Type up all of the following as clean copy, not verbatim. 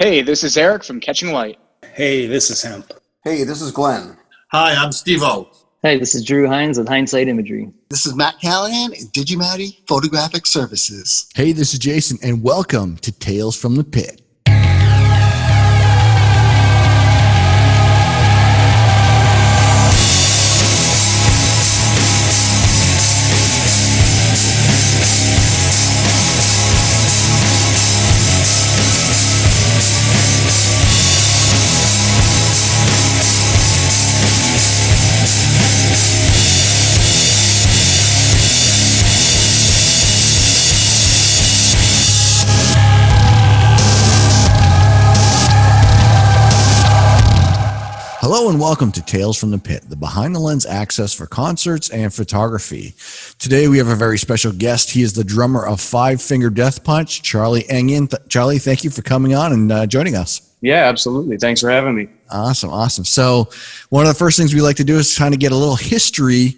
Hey, this is Eric from Catching Light. Hey, this is Hemp. Hey, this is Glenn. Hi, I'm Steve-O. Hey, this is Drew Hines with Hindsight Imagery. This is Matt Callahan at Digimatty Photographic Services. Hey, this is Jason, and welcome to Tales from the Pit. Hello and welcome to Tales from the Pit, the behind-the-lens access for concerts and photography. Today we have a very special guest. He is the drummer of Five Finger Death Punch, Charlie Engen. Charlie, thank you for coming on and joining us. Yeah, absolutely. Thanks for having me. Awesome. So one of the first things we like to do is kind of get a little history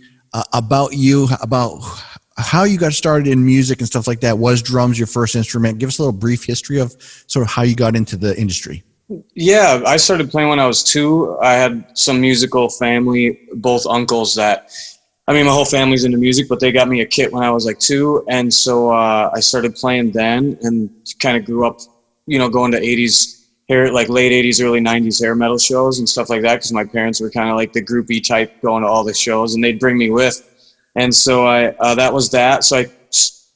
about you, about how you got started in music and stuff like that. Was drums your first instrument? Give us a little brief history of sort of how you got into the industry. Yeah, I started playing when I was 2. I had some musical family, both uncles that, my whole family's into music, but they got me a kit when I was like 2. And so I started playing then and kind of grew up, going to 80s hair, like late 80s, early 90s hair metal shows and stuff like that. Cause my parents were kind of like the groupie type going to all the shows and they'd bring me with. And so that was that. So I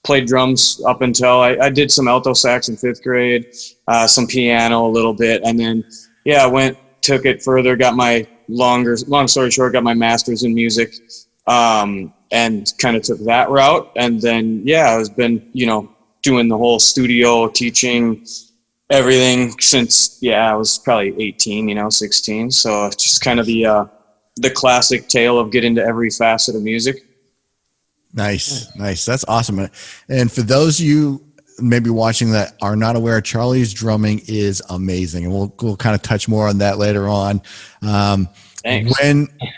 played drums up until I did some alto sax in 5th grade, some piano a little bit. And then, took it further, got my long story short, got my master's in music, and kind of took that route. And then, I've been, doing the whole studio teaching everything since, I was probably 18, 16. So it's just kind of the classic tale of get into every facet of music. Nice. That's awesome. And for those of you maybe watching that are not aware, Charlie's drumming is amazing, and we'll kind of touch more on that later on. Thanks.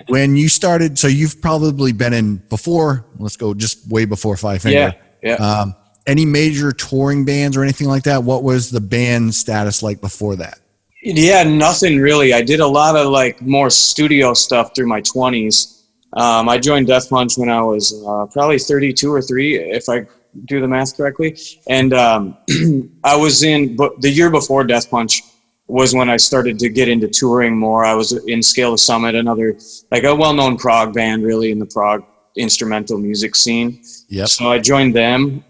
When you started, so you've probably been in before. Let's go just way before Five Finger. Yeah. Any major touring bands or anything like that? What was the band status like before that? Yeah, nothing really. I did a lot of like more studio stuff through my 20s. I joined Death Punch when I was probably 32 or 3, if I do the math correctly. And I was but the year before Death Punch was when I started to get into touring more. I was in Scale the Summit, another like a well-known prog band really in the prog instrumental music scene. Yep. So I joined them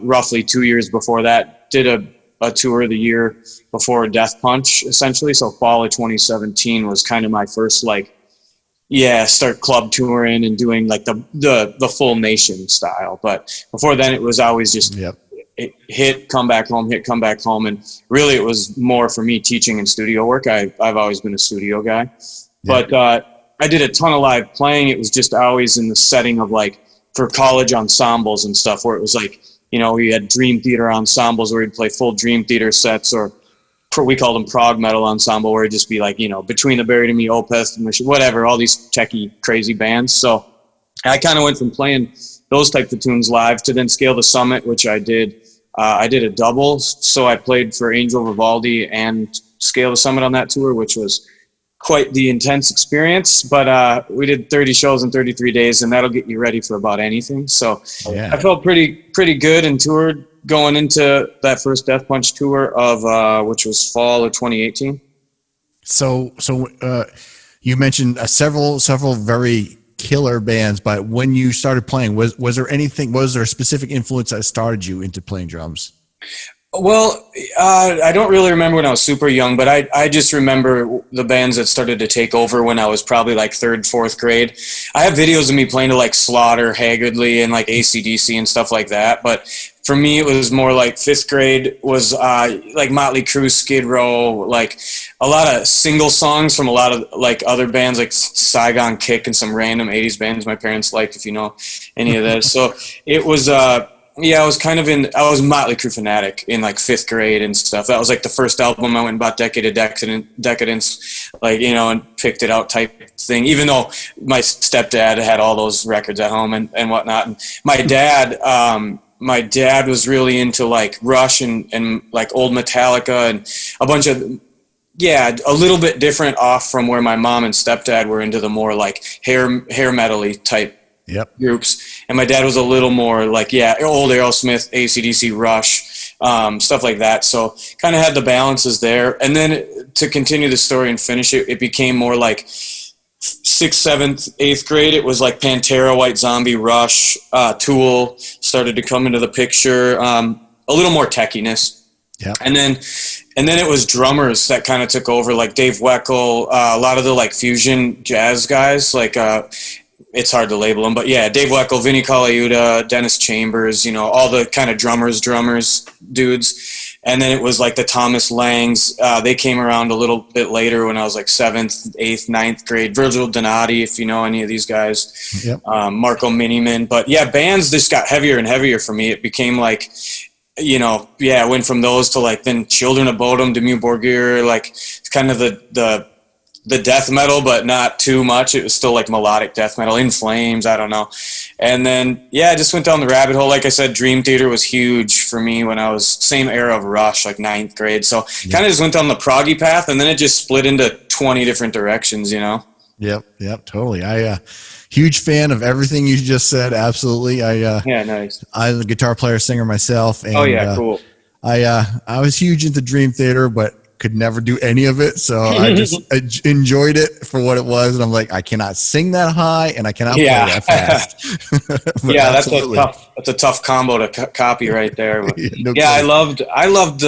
roughly 2 years before that, did a tour the year before Death Punch essentially. So fall of 2017 was kind of my first start club touring and doing like the full nation style. But before then it was always just hit, come back home. And really it was more for me teaching and studio work. I've always been a studio guy, but I did a ton of live playing. It was just always in the setting of like for college ensembles and stuff where it was like, we had Dream Theater ensembles where we'd play full Dream Theater sets, or we called them prog metal ensemble, where it'd just be like, Between the Buried and Me, Opeth, whatever, all these techie crazy bands. So I kind of went from playing those types of tunes live to then Scale the Summit, which I did. I did a double. So I played for Angel Vivaldi and Scale the Summit on that tour, which was quite the intense experience. But we did 30 shows in 33 days, and that'll get you ready for about anything. So I felt pretty good and toured going into that first Death Punch tour of which was fall of 2018. So you mentioned several very killer bands, but when you started playing, was there a specific influence that started you into playing drums? Well, I don't really remember when I was super young, but I just remember the bands that started to take over when I was probably like 3rd, 4th grade. I have videos of me playing to like Slaughter, Haggardly, and like AC/DC and stuff like that. But for me, it was more like 5th grade was like Motley Crue, Skid Row, like a lot of single songs from a lot of like other bands like Saigon Kick and some random 80s bands my parents liked, if you know any of that. So it was I was Motley Crue fanatic in like 5th grade and stuff. That was like the first album I went and bought Decade of Decadence, like, and picked it out type thing, even though my stepdad had all those records at home and whatnot. And my dad, my dad was really into like Rush and like old Metallica and a bunch of, yeah, a little bit different off from where my mom and stepdad were into the more like hair metal-y type groups. And my dad was a little more like, yeah, old Aerosmith, AC/DC, Rush, stuff like that. So kind of had the balances there. And then to continue the story and finish it, it became more like 6th, 7th, 8th grade. It was like Pantera, White Zombie, Rush, Tool started to come into the picture. A little more techiness. Yeah. And then it was drummers that kind of took over, like Dave Weckl, a lot of the like fusion jazz guys, like it's hard to label them, but yeah, Dave Weckl, Vinny Colaiuta, Dennis Chambers, you know, all the kind of drummers dudes. And then it was like the Thomas Langs. They came around a little bit later when I was like 7th, 8th, 9th grade. Virgil Donati, if you know any of these guys. Yep. Marco Miniman. But yeah, bands just got heavier and heavier for me. It became like, you know, yeah, I went from those to like then Children of Bodom, Dimmu Borgir, like it's kind of the death metal, but not too much. It was still like melodic death metal, In Flames, I don't know. And then, yeah, I just went down the rabbit hole. Like I said, Dream Theater was huge for me when I was same era of Rush, like 9th grade. So kind of just went down the proggy path, and then it just split into 20 different directions, you know? Yep, totally. I huge fan of everything you just said. Absolutely. Yeah, nice. I'm a guitar player, singer myself. And, oh yeah, cool. I was huge into Dream Theater, but could never do any of it. So I just enjoyed it for what it was. And I'm like, I cannot sing that high and I cannot play that fast. Yeah, that's a tough combo to copy right there. But, I loved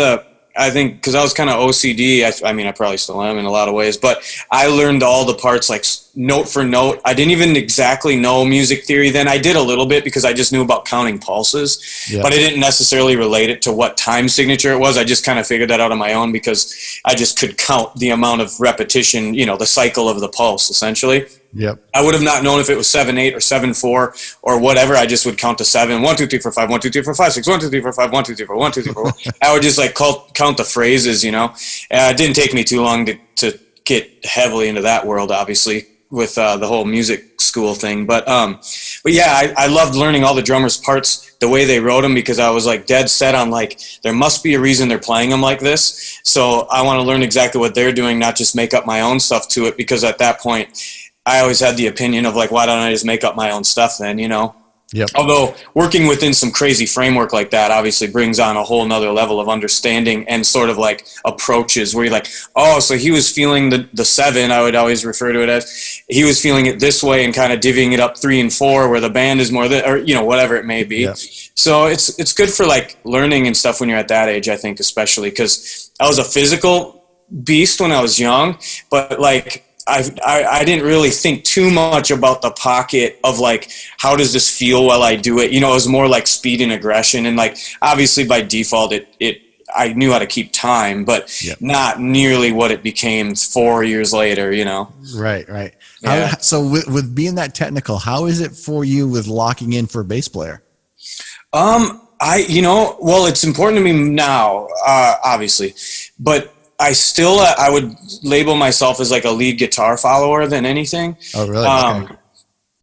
I think because I was kind of OCD. I mean, I probably still am in a lot of ways, but I learned all the parts like note for note. I didn't even exactly know music theory then. I did a little bit because I just knew about counting pulses, but I didn't necessarily relate it to what time signature it was. I just kind of figured that out on my own because I just could count the amount of repetition, you know, the cycle of the pulse essentially. Yep. I would have not known if it was 7/8 or 7/4 or whatever. I just would count to 7, 1, 2, 3, 4, 5, 1, 2, 3, 4, 5, 6, 1, 2, 3, 4, 5, 1, 2, 3, 4, 1, 2, 3, 4. I would just like count the phrases, you know. It didn't take me too long to get heavily into that world, obviously, with the whole music school thing. But yeah, I loved learning all the drummers' parts, the way they wrote them, because I was like dead set on like there must be a reason they're playing them like this. So I want to learn exactly what they're doing, not just make up my own stuff to it, because at that point I always had the opinion of like, why don't I just make up my own stuff then, you know? Yep. Although working within some crazy framework like that obviously brings on a whole nother level of understanding and sort of like approaches where you're like, oh, so he was feeling the 7, I would always refer to it as, he was feeling it this way and kind of divvying it up 3 and 4 where the band is more, or, you know, whatever it may be. Yep. So it's good for like learning and stuff when you're at that age, I think, especially because I was a physical beast when I was young, but like, I didn't really think too much about the pocket of like, how does this feel while I do it? You know, it was more like speed and aggression. And like, obviously by default, I knew how to keep time, but not nearly what it became 4 years later, you know? Right. Yeah. So with being that technical, how is it for you with locking in for a bass player? Well, it's important to me now, obviously, but I would label myself as like a lead guitar follower than anything. Oh, really?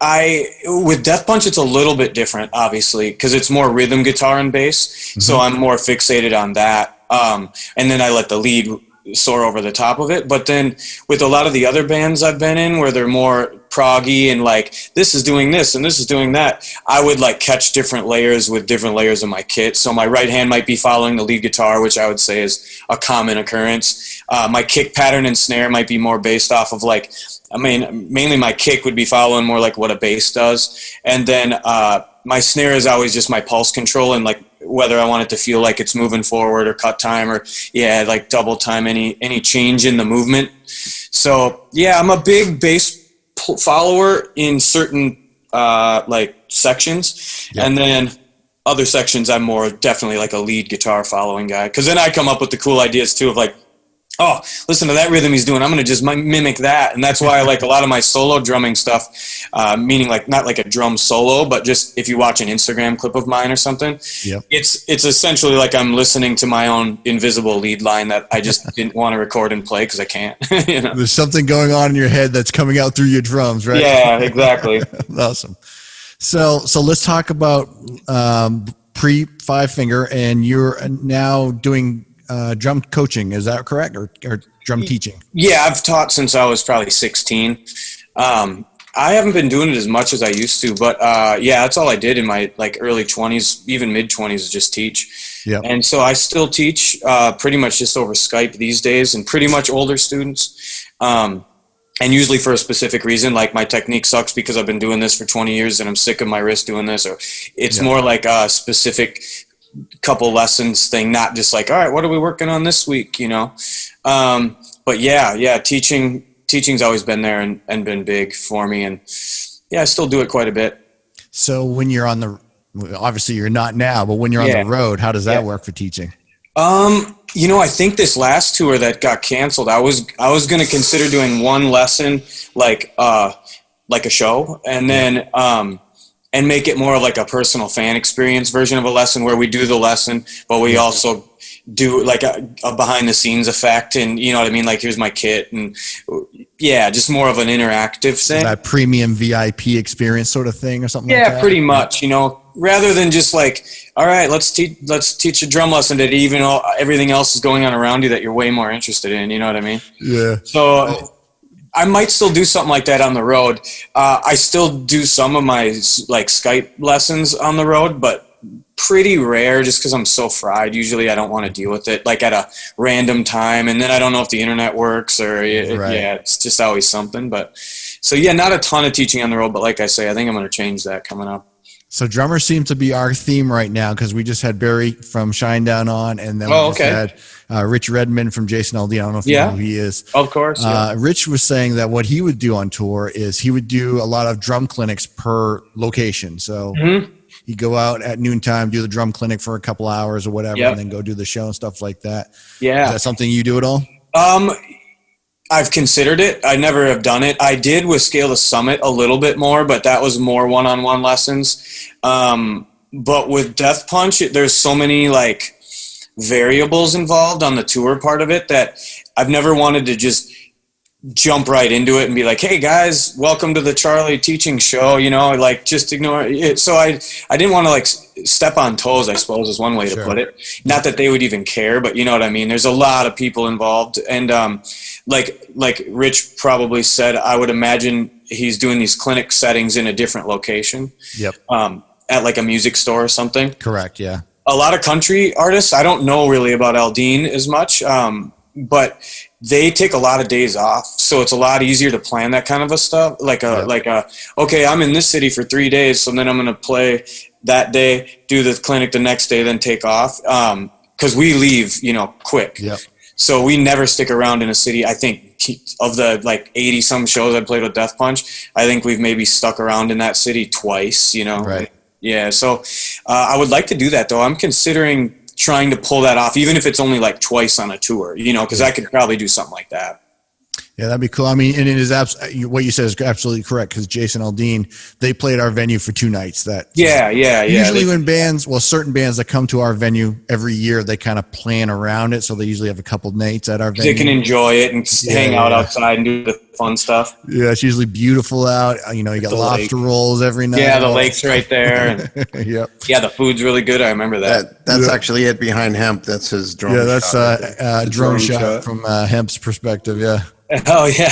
Okay. With Death Punch, it's a little bit different, obviously, because it's more rhythm guitar and bass. Mm-hmm. So I'm more fixated on that. And then I let the lead soar over the top of it. But then with a lot of the other bands I've been in where they're more proggy and like this is doing this and this is doing that, I would like catch different layers with different layers of my kit. So my right hand might be following the lead guitar, which I would say is a common occurrence. My kick pattern and snare might be more based off of like, I mean, mainly my kick would be following more like what a bass does. And then my snare is always just my pulse control and like whether I want it to feel like it's moving forward or cut time or like double time, any change in the movement. So yeah, I'm a big bass follower in certain like sections, and then other sections I'm more definitely like a lead guitar following guy, because then I come up with the cool ideas too of like, oh, listen to that rhythm he's doing, I'm going to just mimic that. And that's why I like a lot of my solo drumming stuff, meaning like not like a drum solo, but just if you watch an Instagram clip of mine or something, it's essentially like I'm listening to my own invisible lead line that I just didn't want to record and play because I can't. You know? There's something going on in your head that's coming out through your drums, right? Yeah, exactly. Awesome. So let's talk about pre five finger, and you're now doing drum coaching. Is that correct, or drum teaching? Yeah, I've taught since I was probably 16. I haven't been doing it as much as I used to, but yeah, that's all I did in my like early 20s, even mid 20s, is just teach. Yeah. And so I still teach pretty much just over Skype these days, and pretty much older students. And usually for a specific reason, like my technique sucks because I've been doing this for 20 years and I'm sick of my wrist doing this, or it's more like a specific couple lessons thing, not just like, all right, what are we working on this week, you know? But yeah, teaching's always been there and been big for me. And yeah, I still do it quite a bit. So when you're on the, obviously you're not now, but when you're on the road, how does that work for teaching? You know, I think this last tour that got canceled, I was going to consider doing one lesson, like a show, and then, and make it more like a personal fan experience version of a lesson where we do the lesson, but we also do like a behind the scenes effect, and you know what I mean? Like, here's my kit, and yeah, just more of an interactive thing. So that premium VIP experience sort of thing or something like that? Yeah, pretty much, you know, rather than just like, all right, let's teach a drum lesson that even everything else is going on around you that you're way more interested in, you know what I mean? Yeah. So I might still do something like that on the road. I still do some of my like Skype lessons on the road, but pretty rare just because I'm so fried. Usually I don't want to deal with it like at a random time, and then I don't know if the internet works or yeah, it's just always something. But so yeah, not a ton of teaching on the road, but like I say, I think I'm going to change that coming up. So drummers seem to be our theme right now, because we just had Barry from Shinedown on, and then we just had Rich Redmond from Jason Aldean. I don't know if you know who he is. Of course. Rich was saying that what he would do on tour is he would do a lot of drum clinics per location. So he'd go out at noontime, do the drum clinic for a couple hours or whatever, and then go do the show and stuff like that. Yeah. Is that something you do at all? I've considered it. I never have done it. I did with Scale to Summit a little bit more, but that was more one-on-one lessons. But with Death Punch, there's so many like variables involved on the tour part of it that I've never wanted to just jump right into it and be like, hey guys, welcome to the Charlie teaching show, you know, like just ignore it. So I didn't want to like step on toes, I suppose is one way to put it. Not that they would even care, but you know what I mean? There's a lot of people involved. And like Rich probably said, I would imagine he's doing these clinic settings in a different location. Yep. At like a music store or something. Correct. Yeah. A lot of country artists, I don't know really about Aldean as much, but they take a lot of days off, so it's a lot easier to plan that kind of a stuff. Okay, I'm in this city for 3 days, so then I'm going to play that day, do the clinic the next day, then take off. Because we leave, you know, quick. Yep. So we never stick around in a city. I think of the like 80 some shows I played with Death Punch, I think we've maybe stuck around in that city twice, you know? Right. Yeah. So I would like to do that though. I'm considering trying to pull that off, even if it's only like twice on a tour, you know, because I could probably do something like that. Yeah, that'd be cool. I mean, and it is what you said is absolutely correct, because Jason Aldean, they played our venue for 2 nights. Usually when bands, certain bands that come to our venue every year, they kind of plan around it, so they usually have a couple nights at our venue. They can enjoy it and hang out outside and do the fun stuff. Yeah, it's usually beautiful out. You know, you got lobster rolls every night. Yeah, the lake's right there. Yep. Yeah, the food's really good. I remember that. That's actually it behind Hemp. That's his drone shot. Yeah, that's drone shot from Hemp's perspective. Yeah. Oh yeah,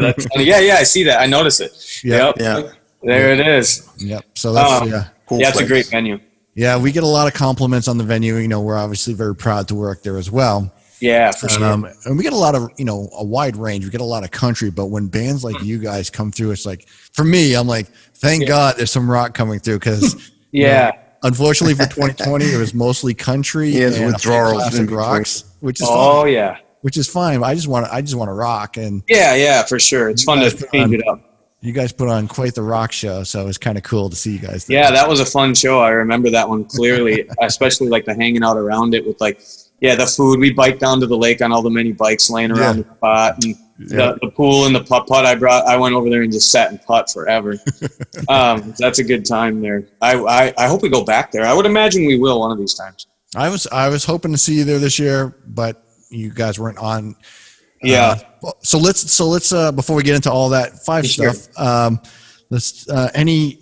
that's funny. Yeah, I see that. I notice it. Yep. Yeah, there it is. Yep. So that's cool. Yeah, it's a great venue. Yeah, we get a lot of compliments on the venue. You know, we're obviously very proud to work there as well. Yeah, for sure. And we get a lot of, you know, a wide range. We get a lot of country, but when bands like you guys come through, it's like, for me, I'm like, thank God there's some rock coming through, because unfortunately for 2020, it was mostly country and withdrawals classic rocks, which is fun. Which is fine. I just want to rock. And yeah, for sure. It's fun to change it up. You guys put on quite the rock show, so it's kind of cool to see you guys there. Yeah, that was a fun show. I remember that one clearly, especially like the hanging out around it with like, the food. We biked down to the lake on all the many bikes laying around the spot, and the pool and the putt I went over there and just sat and putt forever. That's a good time there. I hope we go back there. I would imagine we will one of these times. I was hoping to see you there this year, but you guys weren't on. So let's before we get into all that stuff, let's any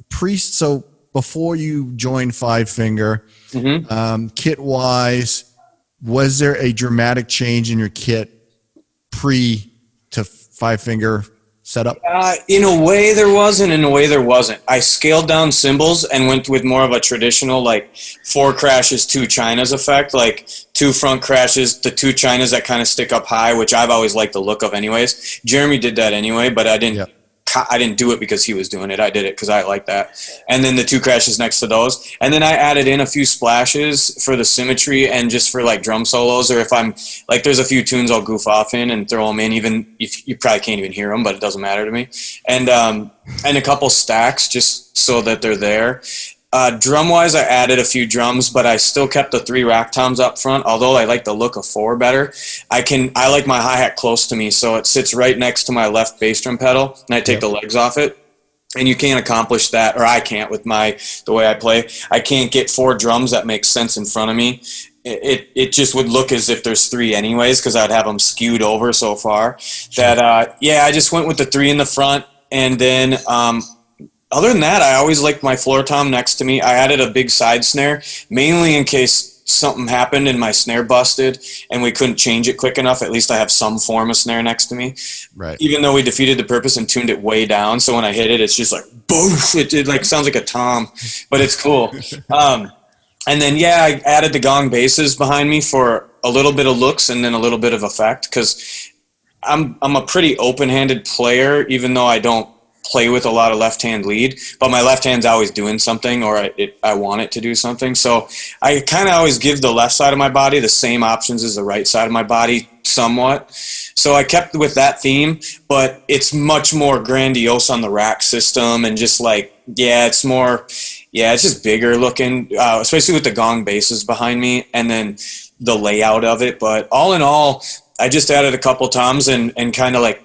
priests. So before you joined Five Finger, kit wise, was there a dramatic change in your kit pre to Five Finger setup? In a way there was, and in a way there wasn't. I scaled down cymbals and went with more of a traditional, like 4 crashes, 2 Chinas effect, like 2 front crashes, the 2 Chinas that kind of stick up high, which I've always liked the look of anyways. Jeremy did that anyway, but I didn't. Yep. I didn't do it because he was doing it. I did it because I like that. And then the 2 crashes next to those. And then I added in a few splashes for the symmetry and just for like drum solos, or if I'm like, there's a few tunes I'll goof off in and throw them in, even if you probably can't even hear them, but it doesn't matter to me. And a couple stacks just so that they're there. Drum wise, I added a few drums, but I still kept the 3 rack toms up front. Although I like the look of 4 better, I like my hi-hat close to me, so it sits right next to my left bass drum pedal, and I take the legs off it. And you can't accomplish that, or I can't with the way I play. I can't get 4 drums that make sense in front of me. It just would look as if there's 3 anyways, because I'd have them skewed over so far. That I just went with the 3 in the front, and then. Other than that, I always liked my floor tom next to me. I added a big side snare, mainly in case something happened and my snare busted and we couldn't change it quick enough. At least I have some form of snare next to me. Right. Even though we defeated the purpose and tuned it way down, so when I hit it, it's just like boof. It like sounds like a tom, but it's cool. And then I added the gong basses behind me for a little bit of looks and then a little bit of effect, because I'm a pretty open-handed player, even though I don't play with a lot of left hand lead, but my left hand's always doing something, or I want it to do something. So I kind of always give the left side of my body the same options as the right side of my body somewhat. So I kept with that theme, but it's much more grandiose on the rack system, and just like, it's just bigger looking, especially with the gong basses behind me and then the layout of it. But all in all, I just added a couple toms and kind of like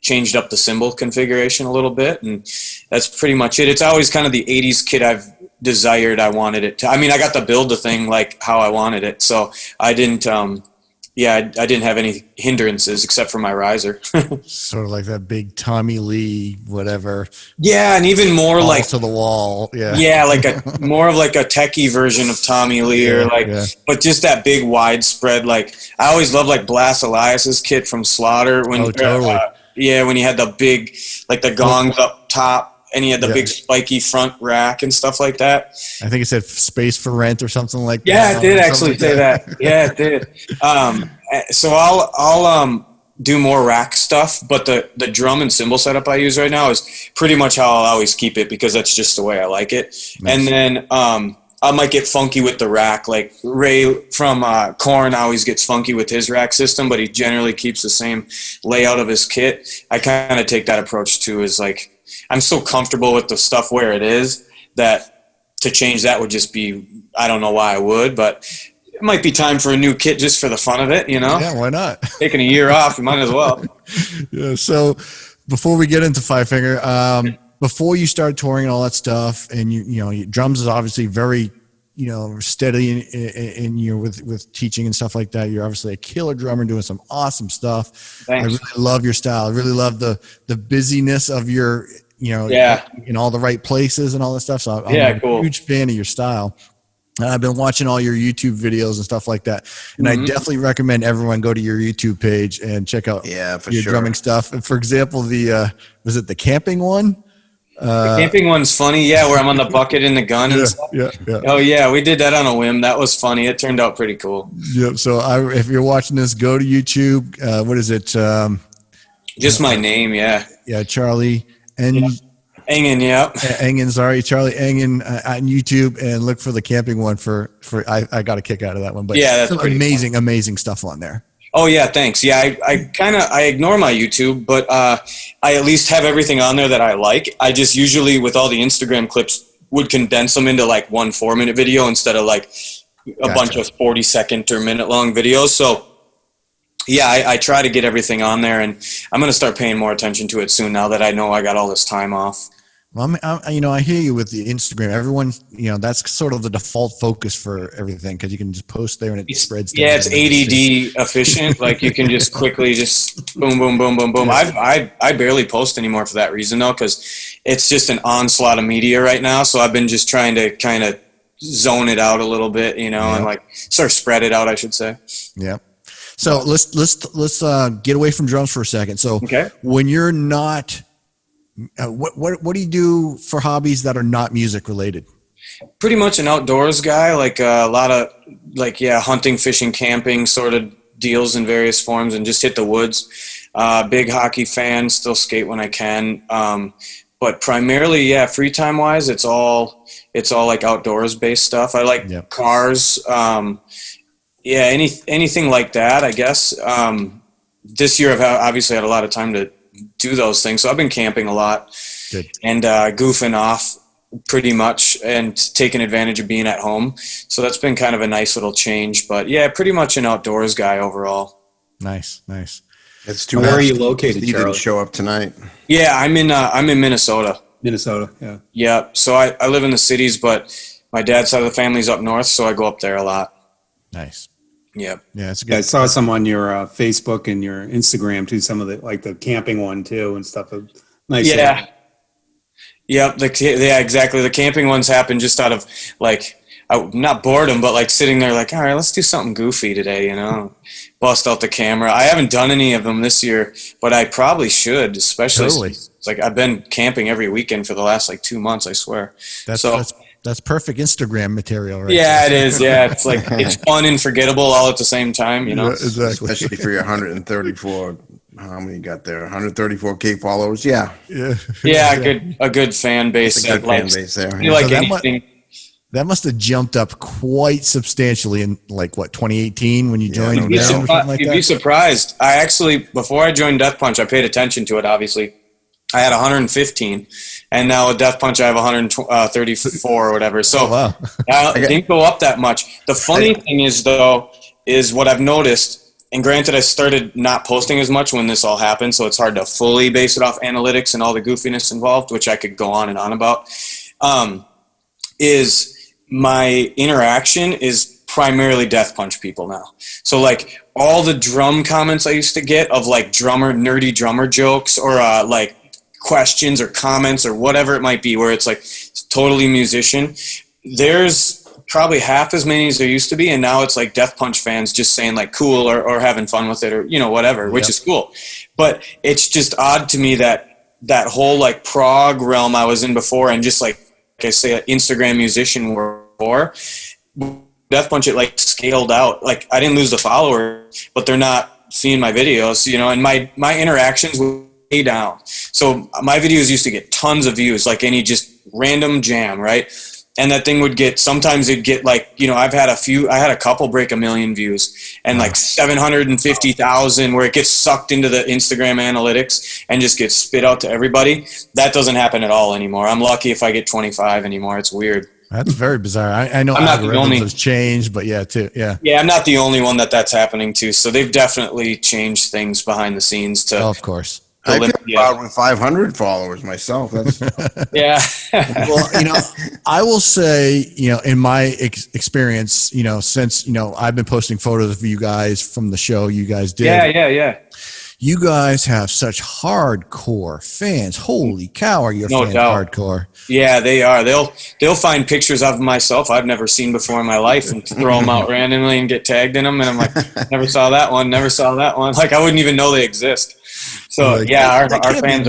changed up the cymbal configuration a little bit, and that's pretty much it. It's always kind of the 80s kit I've desired. I wanted it to, I got to build the thing like how I wanted it, so I didn't I didn't have any hindrances except for my riser. Sort of like that big Tommy Lee whatever. Yeah, and even more balls like to the wall. Like more of like a techie version of Tommy Lee, or but just that big widespread. Like I always loved like Blas Elias's kit from Slaughter when totally. When he had the big, like the gongs up top, and he had the big spiky front rack and stuff like that. I think it said Space for Rent or something like that. Yeah, it did actually say that. Yeah, it did. So I'll do more rack stuff, but the drum and cymbal setup I use right now is pretty much how I'll always keep it, because that's just the way I like it. Nice. And then I might get funky with the rack. Like Ray from Korn always gets funky with his rack system, but he generally keeps the same layout of his kit. I kind of take that approach too, is like, I'm so comfortable with the stuff where it is that to change that would just be, I don't know why I would, but it might be time for a new kit just for the fun of it, Yeah, why not? Taking a year off, you might as well. Yeah, so before we get into Five Finger, before you started touring and all that stuff, and you drums is obviously very, steady in you with teaching and stuff like that. You're obviously a killer drummer doing some awesome stuff. Thanks. I really love your style. I really love the busyness of your, in all the right places and all that stuff. So I'm a huge fan of your style. And I've been watching all your YouTube videos and stuff like that. And I definitely recommend everyone go to your YouTube page and check out your drumming stuff. And for example, was it the camping one? The camping one's funny, where I'm on the bucket and the gun and stuff. Yeah. Oh yeah, we did that on a whim. That was funny. It turned out pretty cool. Yep. So if you're watching this, go to YouTube. What is it? Just my name, yeah. Yeah, Charlie Engen, sorry, Charlie Engen on YouTube, and look for the camping one. I got a kick out of that one. But that's some amazing stuff on there. Oh yeah, thanks. Yeah, I ignore my YouTube, but I at least have everything on there that I like. I just usually, with all the Instagram clips, would condense them into like 1 4-minute video instead of like a bunch of 40-second or minute-long videos. So yeah, I try to get everything on there, and I'm going to start paying more attention to it soon now that I know I got all this time off. Well, I hear you with the Instagram. Everyone, that's sort of the default focus for everything, because you can just post there and it spreads. Yeah, it's ADD efficient. Like you can just quickly just boom, boom, boom, boom, boom. I barely post anymore for that reason though, because it's just an onslaught of media right now. So I've been just trying to kind of zone it out a little bit, you know, and like sort of spread it out, I should say. Yeah. So let's get away from drums for a second. So when you're not, what do you do for hobbies that are not music related? Pretty much an outdoors guy, like a lot of like, hunting, fishing, camping sort of deals in various forms, and just hit the woods. Big hockey fan, still skate when I can. But primarily, free time wise, it's all like outdoors based stuff. I like cars. Anything like that, I guess. This year I've obviously had a lot of time to do those things. So I've been camping a lot and goofing off pretty much and taking advantage of being at home. So that's been kind of a nice little change. But yeah, pretty much an outdoors guy overall. Nice. It's too Where bad are you located, He Charlie? didn't show up tonight. Yeah, I'm in Minnesota. Minnesota, yeah. Yeah, so I live in the cities, but my dad's side of the family's up north, so I go up there a lot. Nice. Yeah. Yeah, it's I good. saw some on your Facebook and your Instagram too. Some of the camping one too and stuff. Nice. Yeah. Yep. Exactly. The camping ones happen just out of like, not boredom, but like sitting there like, all right, let's do something goofy today, you know, bust out the camera. I haven't done any of them this year, but I probably should, especially since, like I've been camping every weekend for the last like 2 months, I swear. That's perfect Instagram material, right? Yeah, it is. Yeah. It's like, it's fun and forgettable all at the same time, you know? Yeah, exactly. Especially for your 134. How many you got there? 134K followers. Yeah. A good fan base. It's a good fan base there. You like So anything. That must have jumped up quite substantially in like what 2018 when you joined. no doubt. You'd be surprised. I actually, before I joined Death Punch, I paid attention to it. Obviously, I had 115, and now with Death Punch, I have 134 or whatever. So it didn't go up that much. The funny thing is, though, is what I've noticed. And granted, I started not posting as much when this all happened, so it's hard to fully base it off analytics and all the goofiness involved, which I could go on and on about. Is my interaction is primarily Death Punch people now. So like all the drum comments I used to get of like nerdy drummer jokes or like questions or comments or whatever it might be, where it's like totally musician, there's probably half as many as there used to be, and now it's like Death Punch fans just saying like cool or having fun with it or, you know, whatever, which is cool. But it's just odd to me that whole like prog realm I was in before, and just like I say, an Instagram musician before, Death Punch, it like scaled out. Like I didn't lose the followers, but they're not seeing my videos, you know, and my interactions were way down. So my videos used to get tons of views, like any just random jam, right? And that thing would get, sometimes it'd get like, you know, I had a couple break 1 million views and like 750,000 where it gets sucked into the Instagram analytics and just gets spit out to everybody. That doesn't happen at all anymore. I'm lucky if I get 25 anymore. It's weird. That's very bizarre. I know algorithms have changed, but yeah, I'm not the only one that's happening to. So they've definitely changed things behind the scenes to. Oh, of course. I feel proud with 500 followers myself. That's yeah. Well, you know, I will say, you know, in my experience, you know, since, you know, I've been posting photos of you guys from the show you guys did. Yeah. You guys have such hardcore fans. Holy cow, are your fans hardcore? Yeah, they are. They'll find pictures of myself I've never seen before in my life and throw them out randomly and get tagged in them. And I'm like, never saw that one. Like I wouldn't even know they exist. So like, yeah, our fans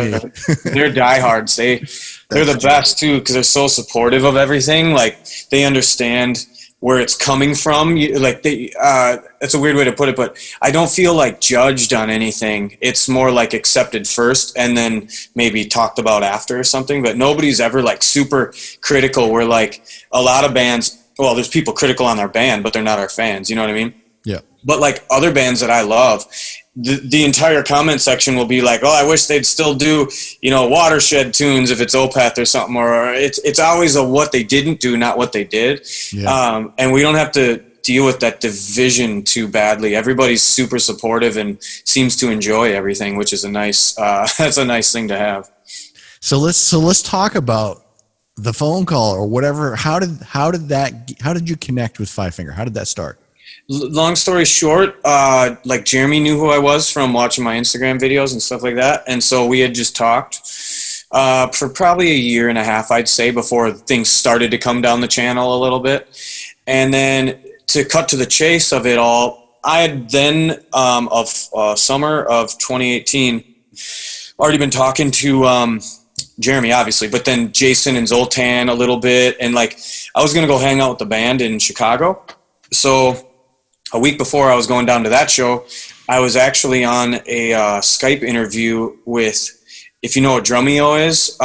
they're diehards. They're the best too, because they're so supportive of everything. Like they understand where it's coming from. It's a weird way to put it, but I don't feel like judged on anything. It's more like accepted first and then maybe talked about after or something. But nobody's ever like super critical. Where like a lot of bands, well, there's people critical on their band, but they're not our fans. You know what I mean? Yeah. But like other bands that I love, the entire comment section will be like, oh, I wish they'd still do, you know, Watershed tunes if it's Opeth or something, or it's always a what they didn't do, not what they did. Yeah. And we don't have to deal with that division too badly. Everybody's super supportive and seems to enjoy everything, which is a nice, that's a nice thing to have. So let's talk about the phone call or whatever. How did you connect with Five Finger? How did that start? Long story short, like Jeremy knew who I was from watching my Instagram videos and stuff like that. And so we had just talked for probably a year and a half, I'd say, before things started to come down the channel a little bit. And then to cut to the chase of it all, I had then summer of 2018 already been talking to Jeremy, obviously, but then Jason and Zoltan a little bit, and like I was gonna go hang out with the band in Chicago. So a week before I was going down to that show, I was actually on a Skype interview with, if you know what Drumeo is,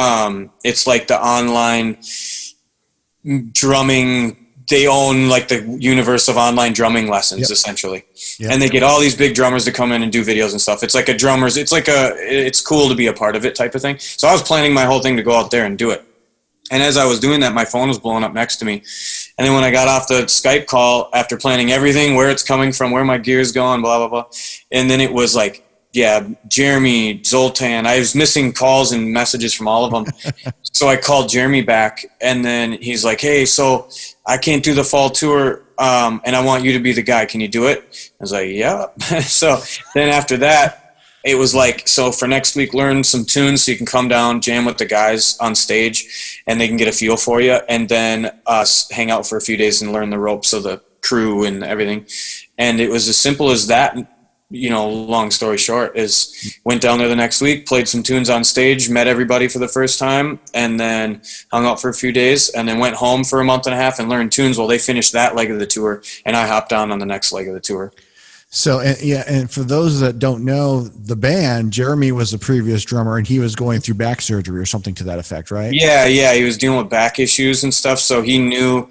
it's like the online drumming. They own like the universe of online drumming lessons, essentially. Yep. And they get all these big drummers to come in and do videos and stuff. It's like a drummer's, it's cool to be a part of it type of thing. So I was planning my whole thing to go out there and do it. And as I was doing that, my phone was blowing up next to me. And then when I got off the Skype call, after planning everything, where it's coming from, where my gear's going, blah, blah, blah. And then it was like, yeah, Jeremy, Zoltan. I was missing calls and messages from all of them. So I called Jeremy back, and then he's like, hey, so I can't do the fall tour, and I want you to be the guy. Can you do it? I was like, yeah. So then after that, it was like, so for next week, learn some tunes so you can come down, jam with the guys on stage, and they can get a feel for you, and then us hang out for a few days and learn the ropes of the crew and everything. And it was as simple as that. You know, long story short, is went down there the next week, played some tunes on stage, met everybody for the first time, and then hung out for a few days, and then went home for a month and a half and learned tunes while they finished that leg of the tour, and I hopped on the next leg of the tour. So, and for those that don't know the band, Jeremy was the previous drummer, and he was going through back surgery or something to that effect, right? Yeah, he was dealing with back issues and stuff, so he knew.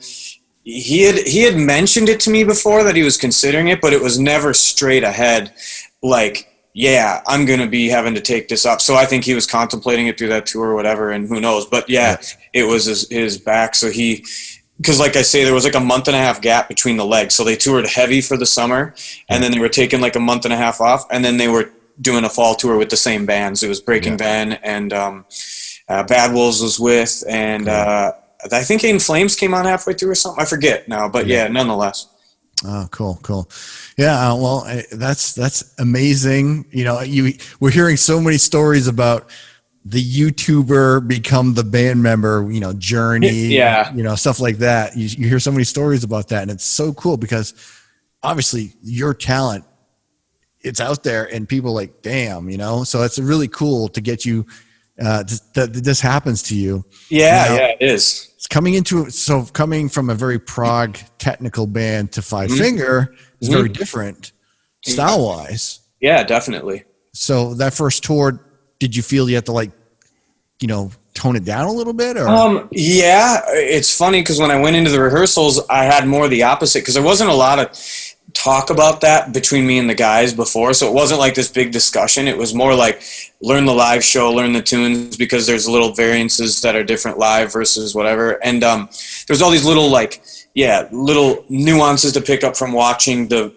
He had mentioned it to me before that he was considering it, but it was never straight ahead. Like, yeah, I'm going to be having to take this up. So I think he was contemplating it through that tour or whatever, and who knows. But yeah, it was his back. So because like I say, there was like a month and a half gap between the legs. So they toured heavy for the summer, and then they were taking like a month and a half off, and then they were doing a fall tour with the same bands. It was Breaking Ben, and Bad Wolves was with, and I think In Flames came on halfway through or something. I forget now, but yeah, nonetheless. Oh, cool. Yeah, well, that's amazing. You know, we're hearing so many stories about the YouTuber become the band member, you know, journey, you know, stuff like that. You hear so many stories about that, and it's so cool because obviously your talent, it's out there, and people are like, damn, you know. So it's really cool to get you that this happens to you. Yeah, it is. Coming from a very prog technical band to Five Finger is very different style wise. Yeah, definitely. So that first tour, did you feel you had to like, you know, tone it down a little bit? Or yeah, it's funny because when I went into the rehearsals, I had more the opposite because there wasn't a lot of talk about that between me and the guys before, so it wasn't like this big discussion. It was more like learn the live show, learn the tunes, because there's little variances that are different live versus whatever, and there's all these little little nuances to pick up from watching the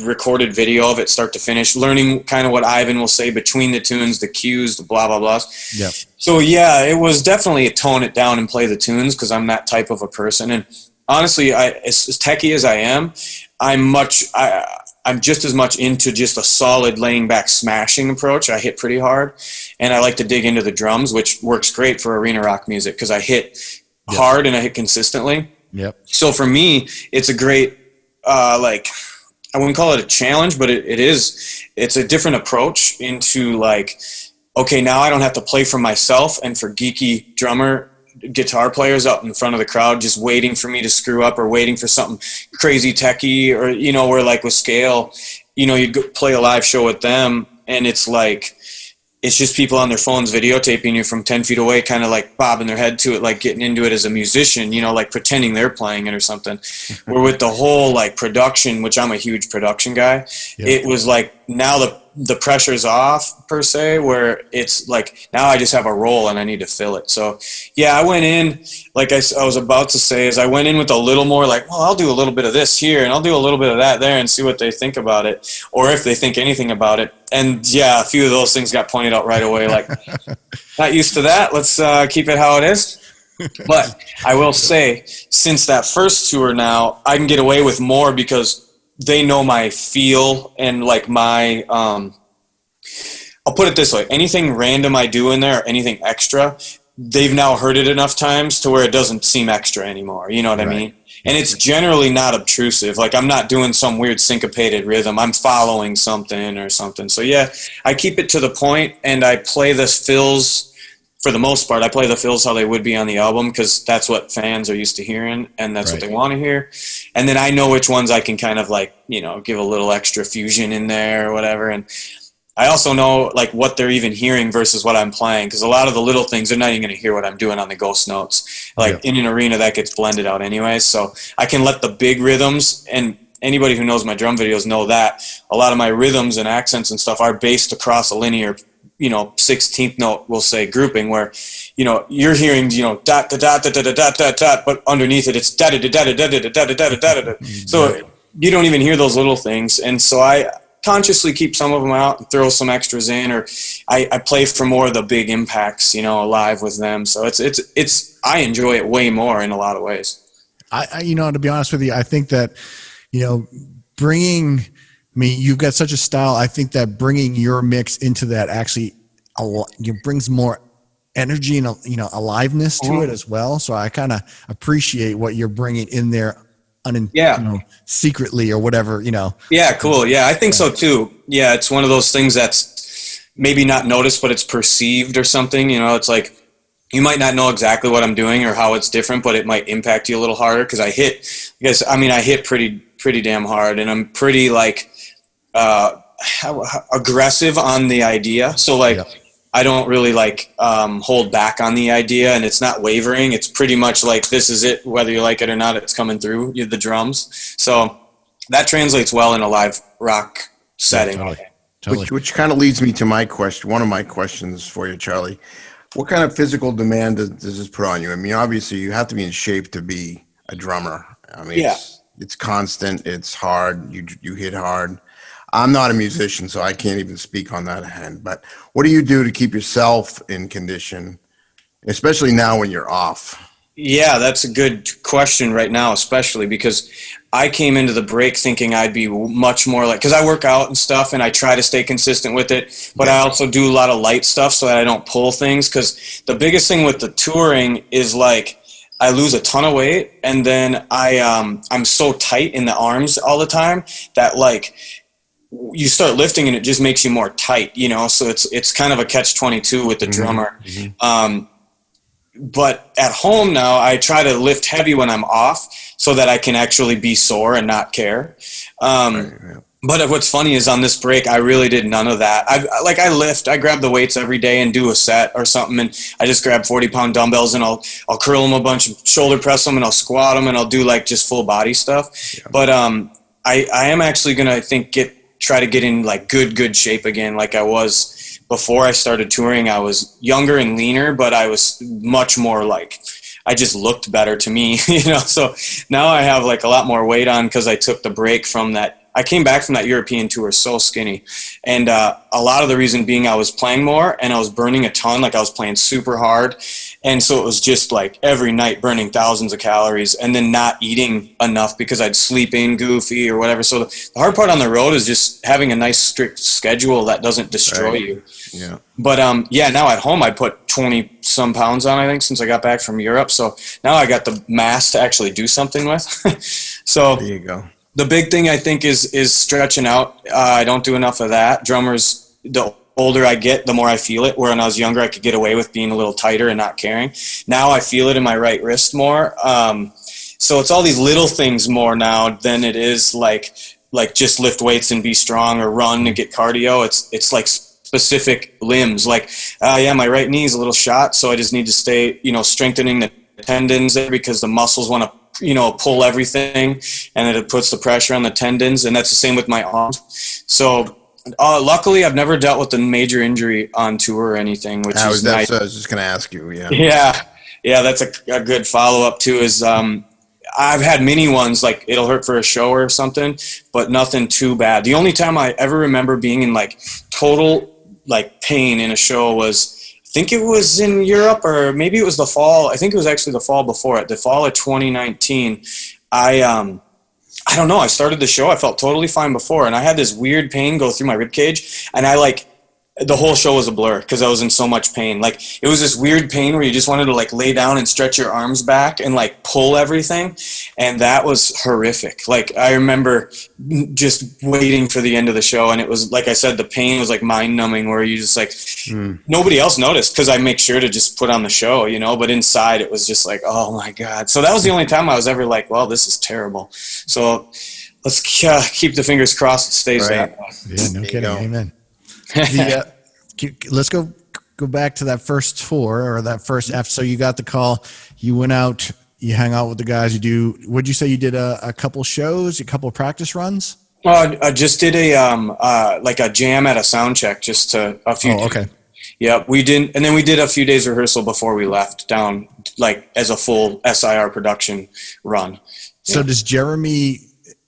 recorded video of it start to finish, learning kind of what Ivan will say between the tunes, the cues, the blah blah blahs. Yeah. So yeah, it was definitely a tone it down and play the tunes because I'm that type of a person. And honestly, as techie as I am, I'm just as much into just a solid laying back smashing approach. I hit pretty hard, and I like to dig into the drums, which works great for arena rock music because I hit hard and I hit consistently. Yep. So for me, it's a great I wouldn't call it a challenge, but it's a different approach into like, okay, now I don't have to play for myself and for geeky guitar players up in front of the crowd just waiting for me to screw up or waiting for something crazy techie, or, you know, where like with Scale, you know, you'd play a live show with them and it's like, it's just people on their phones videotaping you from 10 feet away, kind of like bobbing their head to it, like getting into it as a musician, you know, like pretending they're playing it or something. Where with the whole like production, which I'm a huge production guy, it was like now the pressure's off per se, where it's like now I just have a role and I need to fill it. So yeah, I went in, like I was about to say, is I went in with a little more like, well, I'll do a little bit of this here and I'll do a little bit of that there and see what they think about it, or if they think anything about it. And yeah, a few of those things got pointed out right away, like not used to that, let's keep it how it is. But I will say, since that first tour now, I can get away with more because they know my feel and like my I'll put it this way: anything random I do in there, or anything extra, they've now heard it enough times to where it doesn't seem extra anymore. You know what I mean? And it's generally not obtrusive. Like, I'm not doing some weird syncopated rhythm. I'm following something or something. So yeah, I keep it to the point, and I play the fills. For the most part, I play the fills how they would be on the album, because that's what fans are used to hearing, and that's what they want to hear. And then I know which ones I can kind of like, you know, give a little extra fusion in there or whatever. And I also know like what they're even hearing versus what I'm playing, because a lot of the little things, they're not even going to hear what I'm doing on the ghost notes. Like in an arena, that gets blended out anyway. So I can let the big rhythms, and anybody who knows my drum videos know that a lot of my rhythms and accents and stuff are based across a linear, you know, 16th note, we'll say, grouping, where, you know, you're hearing, you know, dot dot dot dot dot dot dot dot, but underneath it, it's da da da da da da da da da da da. So you don't even hear those little things, and so I consciously keep some of them out and throw some extras in, or I play for more of the big impacts, you know, live with them. So it's I enjoy it way more in a lot of ways. I you know, to be honest with you, I think that, you know, you've got such a style. I think that bringing your mix into that actually brings more energy and, you know, aliveness to it as well. So I kind of appreciate what you're bringing in there, you know, secretly or whatever, you know. Yeah, cool. Yeah, I think so too. Yeah, it's one of those things that's maybe not noticed, but it's perceived or something. You know, it's like you might not know exactly what I'm doing or how it's different, but it might impact you a little harder, because I hit pretty damn hard, and I'm pretty like aggressive on the idea. So like I don't really like hold back on the idea, and it's not wavering. It's pretty much like, this is it, whether you like it or not, it's coming through the drums. So that translates well in a live rock setting. Totally. Which kind of leads me to my question. One of my questions for you, Charlie. What kind of physical demand does this put on you? I mean, obviously you have to be in shape to be a drummer. I mean, it's constant, it's hard, you hit hard. I'm not a musician, so I can't even speak on that hand. But what do you do to keep yourself in condition, especially now when you're off? Yeah, that's a good question right now, especially because I came into the break thinking I'd be much more like, because I work out and stuff, and I try to stay consistent with it, but I also do a lot of light stuff so that I don't pull things, because the biggest thing with the touring is like, I lose a ton of weight, and then I'm so tight in the arms all the time that like, you start lifting and it just makes you more tight, you know? So it's kind of a catch-22 with the drummer. But at home now, I try to lift heavy when I'm off so that I can actually be sore and not care. But what's funny is on this break, I really did none of that. I grab the weights every day and do a set or something, and I just grab 40-pound dumbbells, and I'll curl them a bunch, and shoulder press them, and I'll squat them, and I'll do like just full body stuff. But I am actually gonna, I think, try to get in like good shape again, like I was before I started touring. I was younger and leaner, but I was much more like, I just looked better to me, you know? So now I have like a lot more weight on, because I took the break from that. I came back from that European tour so skinny, and a lot of the reason being I was playing more and I was burning a ton, like I was playing super hard. And so it was just like every night burning thousands of calories, and then not eating enough because I'd sleep in goofy or whatever. So the hard part on the road is just having a nice strict schedule that doesn't destroy you. Yeah. But now at home I put 20 some pounds on, I think, since I got back from Europe. So now I got the mass to actually do something with. So there you go. The big thing I think is stretching out. I don't do enough of that. Drummers, the older I get, the more I feel it. Where when I was younger, I could get away with being a little tighter and not caring. Now I feel it in my right wrist more. So it's all these little things more now than it is like just lift weights and be strong, or run and get cardio. It's like specific limbs. Like, my right knee is a little shot, so I just need to stay, strengthening the tendons there, because the muscles want to, pull everything, and it puts the pressure on the tendons. And that's the same with my arms. So luckily I've never dealt with a major injury on tour or anything, which is nice. I was just going to ask you. Yeah, that's a good follow-up too. Is I've had many ones, like it'll hurt for a show or something, but nothing too bad. The only time I ever remember being in like total like pain in a show was, I think it was in Europe, or maybe it was the fall. I think it was actually the fall before it, the fall of 2019. I don't know. I started the show. I felt totally fine before, and I had this weird pain go through my rib cage, and I The whole show was a blur because I was in so much pain. Like, it was this weird pain where you just wanted to like lay down and stretch your arms back and like pull everything. And that was horrific. Like, I remember just waiting for the end of the show. And it was, like I said, the pain was like mind numbing, where you just like, nobody else noticed because I make sure to just put on the show, you know, but inside it was just like, oh my God. So that was the only time I was ever like, well, this is terrible. So let's keep the fingers crossed it stays that way. Yeah, no kidding. Amen. Let's go back to that first tour, or that first after. So you got the call, you went out, you hang out with the guys. What'd you say you did? A couple shows, a couple of practice runs? I just did like a jam at a sound check, just a few. Oh, okay. Yeah, we didn't, and then we did a few days rehearsal before we left down, like as a full SIR production run. So is Jeremy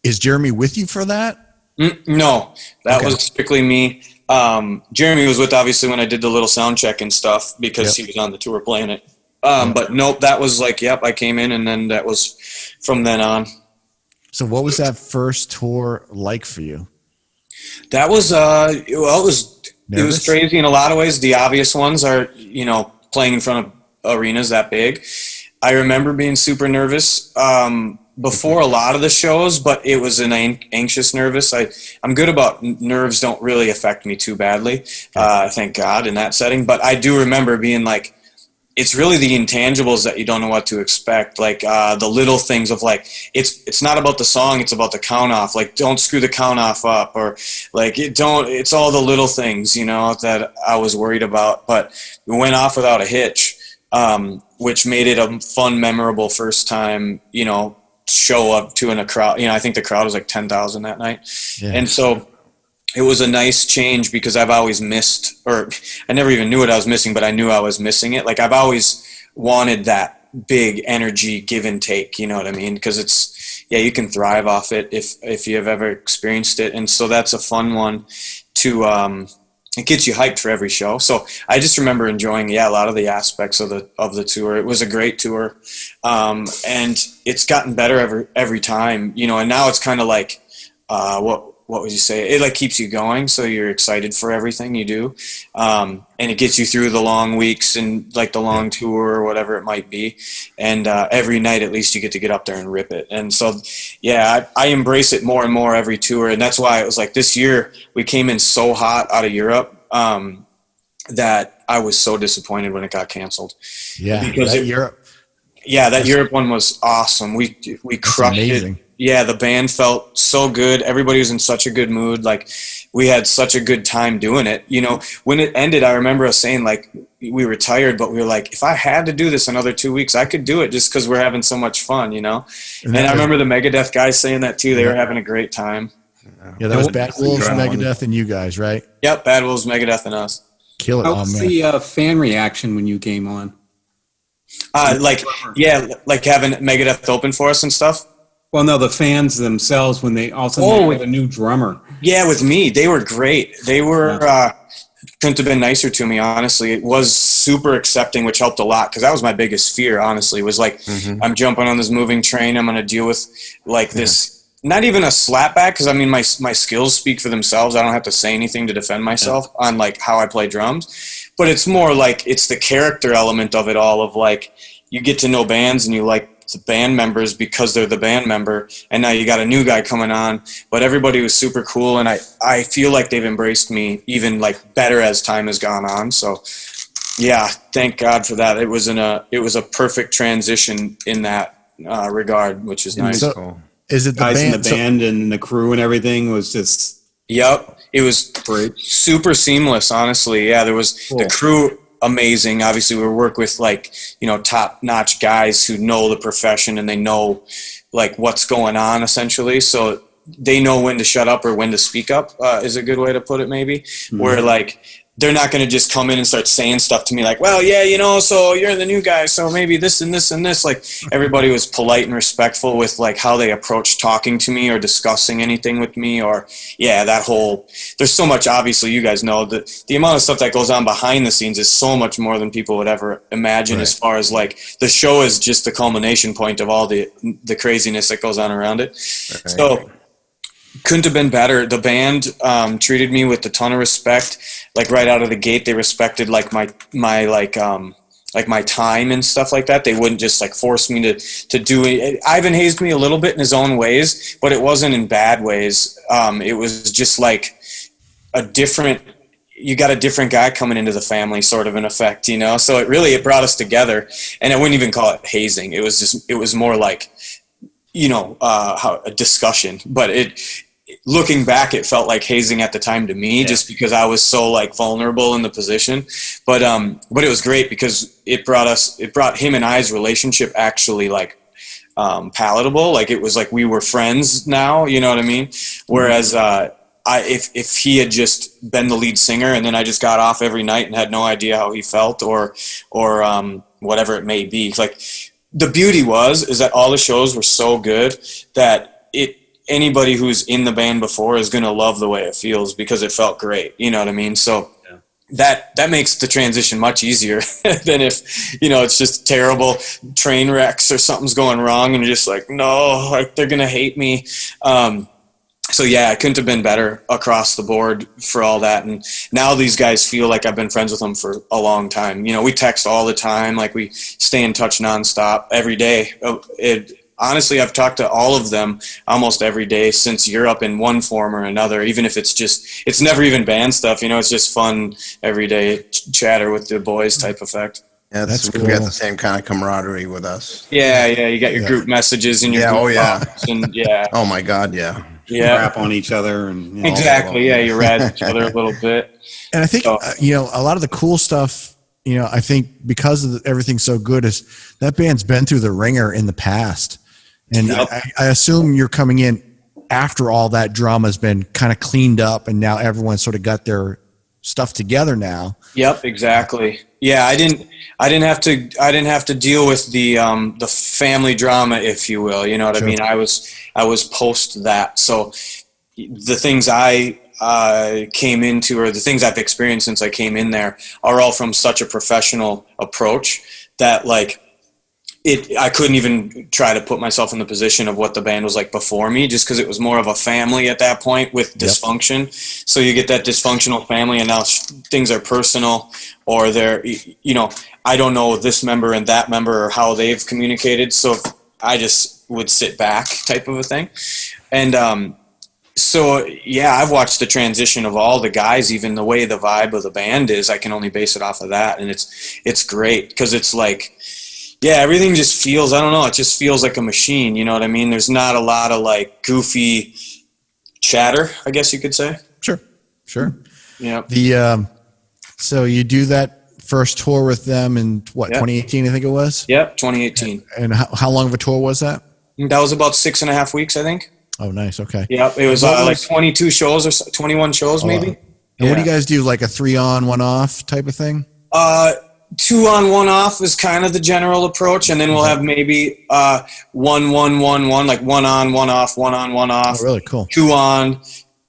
with you for that? No, that was strictly me. Jeremy was with, obviously, when I did the little sound check and stuff, because he was on the tour playing it. But nope, that was like, I came in, and then that was from then on. So what was that first tour like for you? That was, it was crazy in a lot of ways. The obvious ones are, playing in front of arenas that big. I remember being super nervous before a lot of the shows, but it was an anxious nervous. I'm good about nerves, don't really affect me too badly, thank God, in that setting. But I do remember being like, it's really the intangibles that you don't know what to expect. Like the little things of like, it's not about the song, it's about the count off. Like, don't screw the count off up, or like, it's all the little things, that I was worried about. But we went off without a hitch, which made it a fun, memorable first time, show up to in a crowd. I think the crowd was like 10,000 that night. Yeah. And so it was a nice change, because I've always missed, or I never even knew what I was missing, but I knew I was missing it. Like, I've always wanted that big energy give and take, you know what I mean? Because you can thrive off it if you have ever experienced it. And so that's a fun one to, it gets you hyped for every show. So I just remember enjoying, a lot of the aspects of the tour. It was a great tour. And it's gotten better every time, and now it's kind of like, what would you say? It like keeps you going. So you're excited for everything you do. And it gets you through the long weeks and like the long tour or whatever it might be. And every night, at least, you get to get up there and rip it. And so, I embrace it more and more every tour. And that's why it was like this year we came in so hot out of Europe that I was so disappointed when it got canceled. Yeah. Because Europe. Yeah, that Europe one was awesome. We crushed it. Yeah, the band felt so good. Everybody was in such a good mood. Like, we had such a good time doing it. When it ended, I remember us saying, like, we were tired, but we were like, if I had to do this another 2 weeks, I could do it, just because we're having so much fun, And I remember the Megadeth guys saying that too. They were having a great time. Yeah, that was Bad Wolves, Megadeth, and you guys, right? Yep, Bad Wolves, Megadeth, and us. Kill it. How was the fan reaction when you came on? Like having Megadeth open for us and stuff. Well, no, the fans themselves, when they also had a new drummer. Yeah, with me, they were great. They were couldn't have been nicer to me, honestly. It was super accepting, which helped a lot, because that was my biggest fear, honestly, was like, I'm jumping on this moving train. I'm going to deal with like this, not even a slapback, because I mean, my skills speak for themselves. I don't have to say anything to defend myself on like how I play drums. But it's more like, it's the character element of it all, of like, you get to know bands and you like the band members because they're the band member, and now you got a new guy coming on, but everybody was super cool, and I feel like they've embraced me even like better as time has gone on. So thank God for that. It was a perfect transition in that regard, which is nice. So, is it the guys band, in the band and the crew and everything was just... Yep, it was great, super seamless, honestly. Yeah, there was the crew, amazing. Obviously, we work with like, top-notch guys who know the profession, and they know like what's going on, essentially. So they know when to shut up or when to speak up, is a good way to put it, maybe. Where like, they're not going to just come in and start saying stuff to me like, well, so you're the new guy, so maybe this and this and this. Like, everybody was polite and respectful with like how they approached talking to me or discussing anything with me, or that whole, there's so much, obviously, you guys know that the amount of stuff that goes on behind the scenes is so much more than people would ever imagine. As far as like, the show is just the culmination point of all the craziness that goes on around it. So Couldn't have been better. The band treated me with a ton of respect. Like right out of the gate, they respected like my like my time and stuff like that. They wouldn't just like force me to do it. Ivan hazed me a little bit in his own ways, but it wasn't in bad ways. It was just like you got a different guy coming into the family, sort of an effect, you know? So it brought us together, and I wouldn't even call it hazing. It was more like, you know, a discussion, but looking back, it felt like hazing at the time to me, just because I was so like vulnerable in the position. But it was great because it brought him and I's relationship actually like palatable. Like it was like we were friends now, you know what I mean? Whereas if he had just been the lead singer and then I just got off every night and had no idea how he felt or whatever it may be, like the beauty is that all the shows were so good that anybody who's in the band before is going to love the way it feels because it felt great. You know what I mean? So that makes the transition much easier than if, you know, it's just terrible train wrecks or something's going wrong and you're just like, no, like they're going to hate me. So yeah, I couldn't have been better across the board for all that. And now these guys feel like I've been friends with them for a long time. You know, we text all the time. Like we stay in touch nonstop every day. Honestly, I've talked to all of them almost every day since Europe in one form or another, even if it's never even band stuff, you know, it's just fun everyday chatter with the boys type effect. Yeah, That's we cool. got the same kind of camaraderie with us. Yeah, you got your group messages and your group talks and Oh my God, yeah. Crap on each other and, you know, Exactly. Yeah, you razz each other a little bit. And I think, you know, a lot of the cool stuff, you know, I think because of everything's so good is that band's been through the ringer in the past. And I assume you're coming in after all that drama's been kind of cleaned up and now everyone's sort of got their stuff together now. Yep, exactly. Yeah, I didn't have to deal with the family drama, if you will. You know what I mean? I was post that. So the things I came into, or the things I've experienced since I came in there, are all from such a professional approach that like I couldn't even try to put myself in the position of what the band was like before me, just because it was more of a family at that point with dysfunction. So you get that dysfunctional family, and now things are personal, or they're, you know, I don't know this member and that member or how they've communicated. So I just would sit back type of a thing. And so, yeah, I've watched the transition of all the guys, even the way the vibe of the band is. I can only base it off of that. And it's great because it's like, yeah, everything just feels, I don't know, it just feels like a machine, you know what I mean? There's not a lot of like goofy chatter, I guess you could say. Sure. Yeah. So you do that first tour with them in 2018, I think it was? Yep, 2018. And how long of a tour was that? That was about 6.5 weeks, I think. Oh, nice. Okay. Yep, it was like 22 shows or 21 shows maybe. And what do you guys do? Like a 3 on, 1 off type of thing? 2 on, 1 off is kind of the general approach, and then we'll have maybe 1, 1, 1, 1, like 1 on, 1 off, 1 on, 1 off. Oh, really cool. 2 on,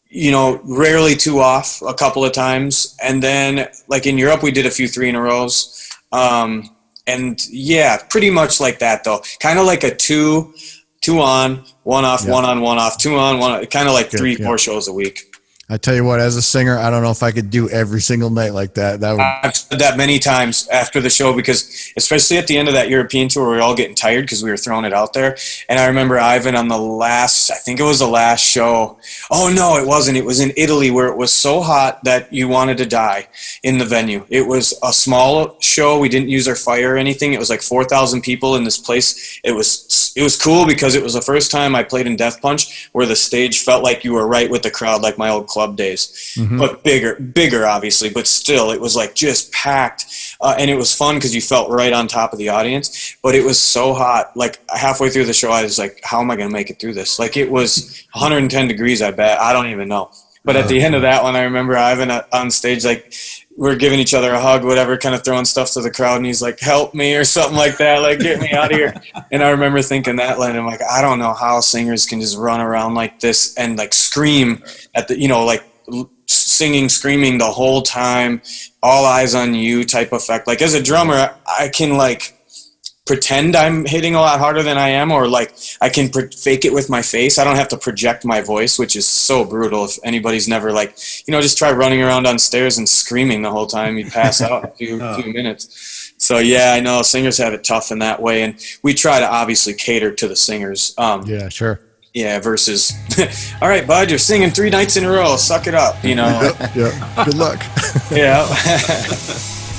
you know, rarely 2 off a couple of times, and then like in Europe we did a few 3 in a rows, and yeah, pretty much like that though. Kind of like a 2 on, 1 off, 1 on, 1 off, 2 on, 1 off, kind of like 3-4 shows a week. I tell you what, as a singer, I don't know if I could do every single night like that. I've said that many times after the show, because especially at the end of that European tour, we were all getting tired because we were throwing it out there. And I remember Ivan on the last, I think it was the last show. Oh, no, it wasn't. It was in Italy, where it was so hot that you wanted to die in the venue. It was a small show. We didn't use our fire or anything. It was like 4,000 people in this place. It was cool because it was the first time I played in Death Punch where the stage felt like you were right with the crowd, like my old club days, but bigger obviously, but still it was like just packed, and it was fun because you felt right on top of the audience. But it was so hot, like halfway through the show I was like, how am I going to make it through this? Like it was 110 degrees, I bet. I don't even know. But at the end of that one, I remember Ivan on stage, like we're giving each other a hug, whatever, kind of throwing stuff to the crowd, and he's like, help me or something like that, like get me out of here. And I remember thinking that line, I'm like, I don't know how singers can just run around like this and like scream at the, you know, like singing, screaming the whole time, all eyes on you type effect. Like as a drummer, I can like pretend I'm hitting a lot harder than I am, or like I can fake it with my face. I don't have to project my voice, which is so brutal. If anybody's never like, just try running around on stairs and screaming the whole time, you pass out in a few minutes. So yeah, I know singers have it tough in that way, and we try to obviously cater to the singers. Yeah, sure. Yeah, versus, all right, bud, you're singing 3 nights in a row. Suck it up, Yeah. Good luck. Yeah.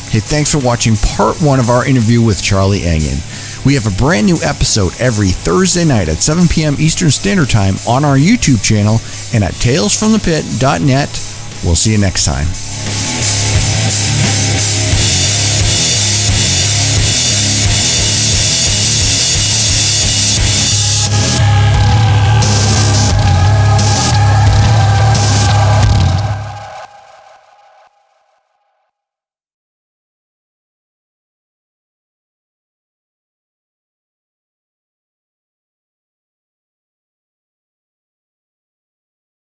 Hey, thanks for watching part 1 of our interview with Charlie Engen. We have a brand new episode every Thursday night at 7 p.m. Eastern Standard Time on our YouTube channel and at talesfromthepit.net. We'll see you next time.